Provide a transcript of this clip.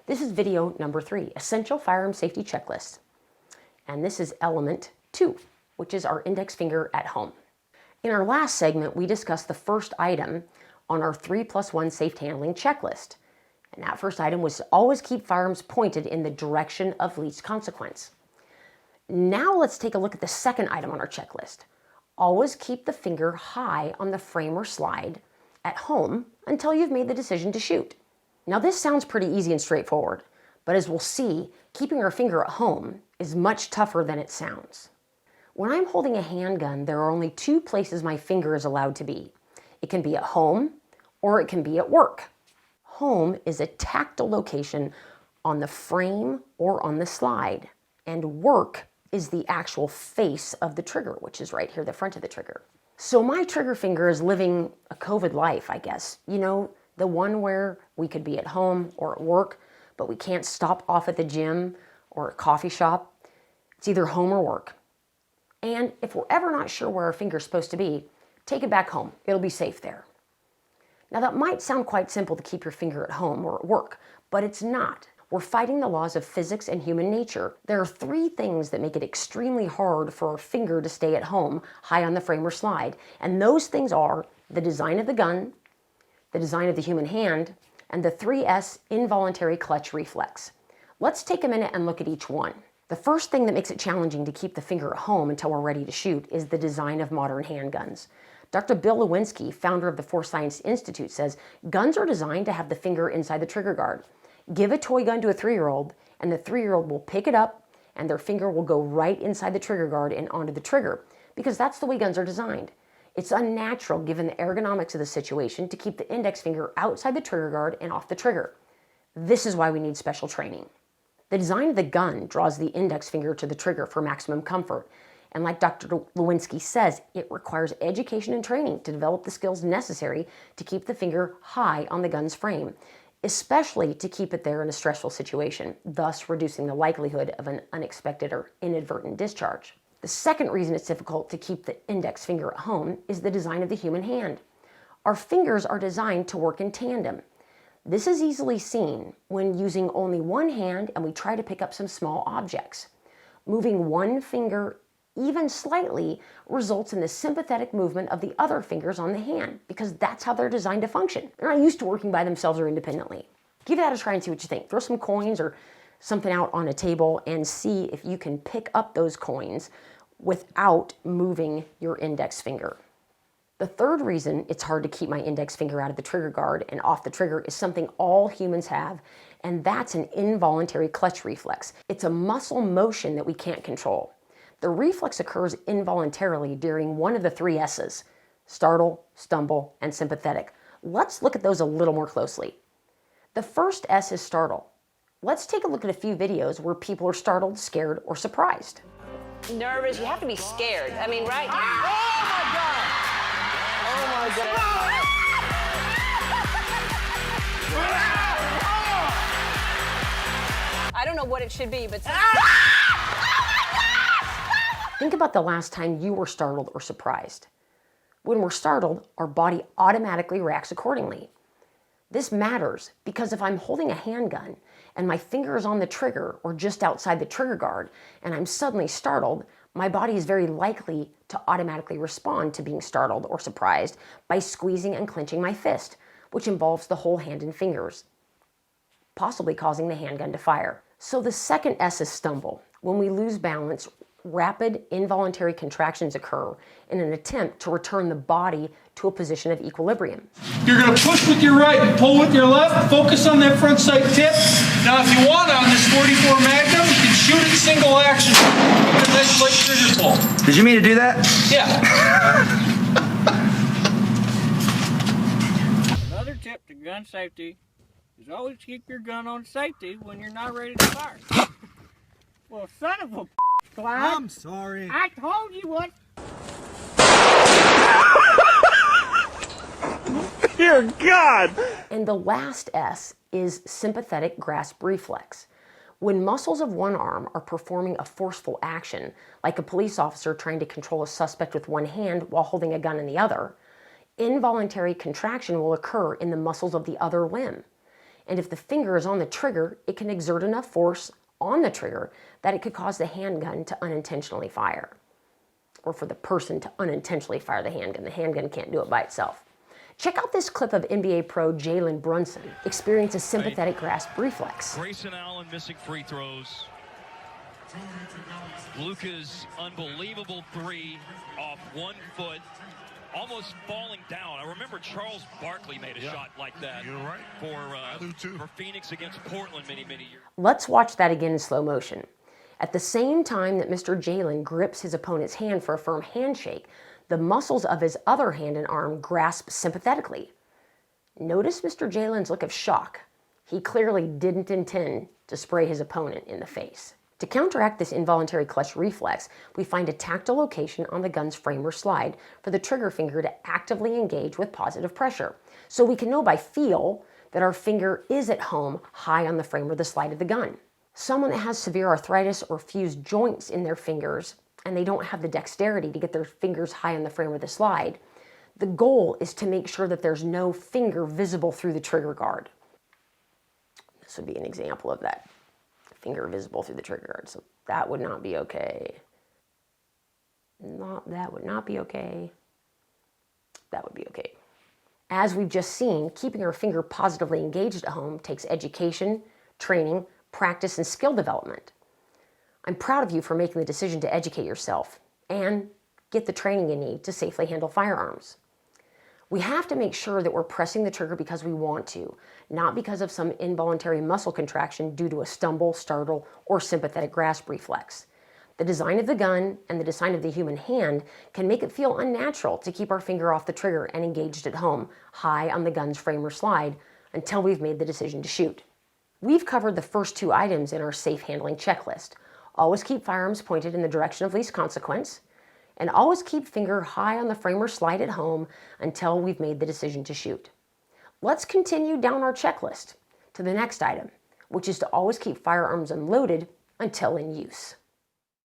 This is video number 3, Essential Firearm Safety Checklist. And this is element 2, which is our index finger at home. In our last segment, we discussed the first item on our 3+1 safe handling checklist. And that first item was to always keep firearms pointed in the direction of least consequence. Now let's take a look at the second item on our checklist. Always keep the finger high on the frame or slide at home until you've made the decision to shoot. Now this sounds pretty easy and straightforward, but as we'll see, keeping our finger at home is much tougher than it sounds. When I'm holding a handgun, there are only 2 places my finger is allowed to be. It can be at home or it can be at work. Home is a tactile location on the frame or on the slide, and work is the actual face of the trigger, which is right here, the front of the trigger. So my trigger finger is living a COVID life, I guess. You know, the one where we could be at home or at work, but we can't stop off at the gym or a coffee shop. It's either home or work. And if we're ever not sure where our finger's supposed to be, take it back home. It'll be safe there. Now that might sound quite simple to keep your finger at home or at work, but it's not. We're fighting the laws of physics and human nature. There are 3 things that make it extremely hard for our finger to stay at home, high on the frame or slide. And those things are the design of the gun, the design of the human hand, and the 3S involuntary clutch reflex. Let's take a minute and look at each one. The first thing that makes it challenging to keep the finger at home until we're ready to shoot is the design of modern handguns. Dr. Bill Lewinsky, founder of the Force Science Institute, says guns are designed to have the finger inside the trigger guard. Give a toy gun to a 3-year-old, and the 3-year-old will pick it up, and their finger will go right inside the trigger guard and onto the trigger, because that's the way guns are designed. It's unnatural, given the ergonomics of the situation, to keep the index finger outside the trigger guard and off the trigger. This is why we need special training. The design of the gun draws the index finger to the trigger for maximum comfort. And like Dr. Lewinsky says, it requires education and training to develop the skills necessary to keep the finger high on the gun's frame, especially to keep it there in a stressful situation, thus reducing the likelihood of an unexpected or inadvertent discharge. The second reason it's difficult to keep the index finger at home is the design of the human hand. Our fingers are designed to work in tandem. This is easily seen when using only one hand and we try to pick up some small objects. Moving one finger even slightly results in the sympathetic movement of the other fingers on the hand, because that's how they're designed to function. They're not used to working by themselves or independently. Give that a try and see what you think. Throw some coins or something out on a table and see if you can pick up those coins without moving your index finger. The third reason it's hard to keep my index finger out of the trigger guard and off the trigger is something all humans have, and that's an involuntary clutch reflex. It's a muscle motion that we can't control. The reflex occurs involuntarily during one of the 3 S's: startle, stumble, and sympathetic. Let's look at those a little more closely. The first S is startle. Let's take a look at a few videos where people are startled, scared, or surprised. Nervous, you have to be scared. I mean, right? Oh my God! Oh my God! I don't know what it should be, but... Think about the last time you were startled or surprised. When we're startled, our body automatically reacts accordingly. This matters because if I'm holding a handgun and my finger is on the trigger or just outside the trigger guard and I'm suddenly startled, my body is very likely to automatically respond to being startled or surprised by squeezing and clenching my fist, which involves the whole hand and fingers, possibly causing the handgun to fire. So the second S is stumble. When we lose balance, rapid involuntary contractions occur in an attempt to return the body to a position of equilibrium. You're going to push with your right and pull with your left. Focus on that front sight tip. Now, if you want on this 44 Magnum, you can shoot it single action. Get a nice light trigger pull. Did you mean to do that? Yeah. Another tip to gun safety is always keep your gun on safety when you're not ready to fire. Well, son of a Clyde. I'm sorry. I told you what. Dear God! And the last S is sympathetic grasp reflex. When muscles of one arm are performing a forceful action, like a police officer trying to control a suspect with one hand while holding a gun in the other, involuntary contraction will occur in the muscles of the other limb. And if the finger is on the trigger, it can exert enough force on the trigger that it could cause the handgun to unintentionally fire. Or for the person to unintentionally fire the handgun. The handgun can't do it by itself. Check out this clip of NBA pro Jalen Brunson experience a sympathetic grasp reflex. Grayson Allen missing free throws. Luka's unbelievable three off 1 foot, almost falling down. I remember Charles Barkley made a shot like that. You're right. For Phoenix against Portland many years. Let's watch that again in slow motion. At the same time that Mr. Jalen grips his opponent's hand for a firm handshake, the muscles of his other hand and arm grasp sympathetically. Notice Mr. Jalen's look of shock. He clearly didn't intend to spray his opponent in the face. To counteract this involuntary clutch reflex, we find a tactile location on the gun's frame or slide for the trigger finger to actively engage with positive pressure. So we can know by feel that our finger is at home high on the frame or the slide of the gun. Someone that has severe arthritis or fused joints in their fingers and they don't have the dexterity to get their fingers high on the frame or the slide, the goal is to make sure that there's no finger visible through the trigger guard. This would be an example of that. Finger visible through the trigger guard. So that would not be okay. That would not be okay. That would be okay. As we've just seen, keeping our finger positively engaged at home takes education, training, practice, and skill development. I'm proud of you for making the decision to educate yourself and get the training you need to safely handle firearms. We have to make sure that we're pressing the trigger because we want to, not because of some involuntary muscle contraction due to a stumble, startle, or sympathetic grasp reflex. The design of the gun and the design of the human hand can make it feel unnatural to keep our finger off the trigger and engaged at home, high on the gun's frame or slide, until we've made the decision to shoot. We've covered the first 2 items in our safe handling checklist. Always keep firearms pointed in the direction of least consequence, and always keep finger high on the frame or slide at home until we've made the decision to shoot. Let's continue down our checklist to the next item, which is to always keep firearms unloaded until in use.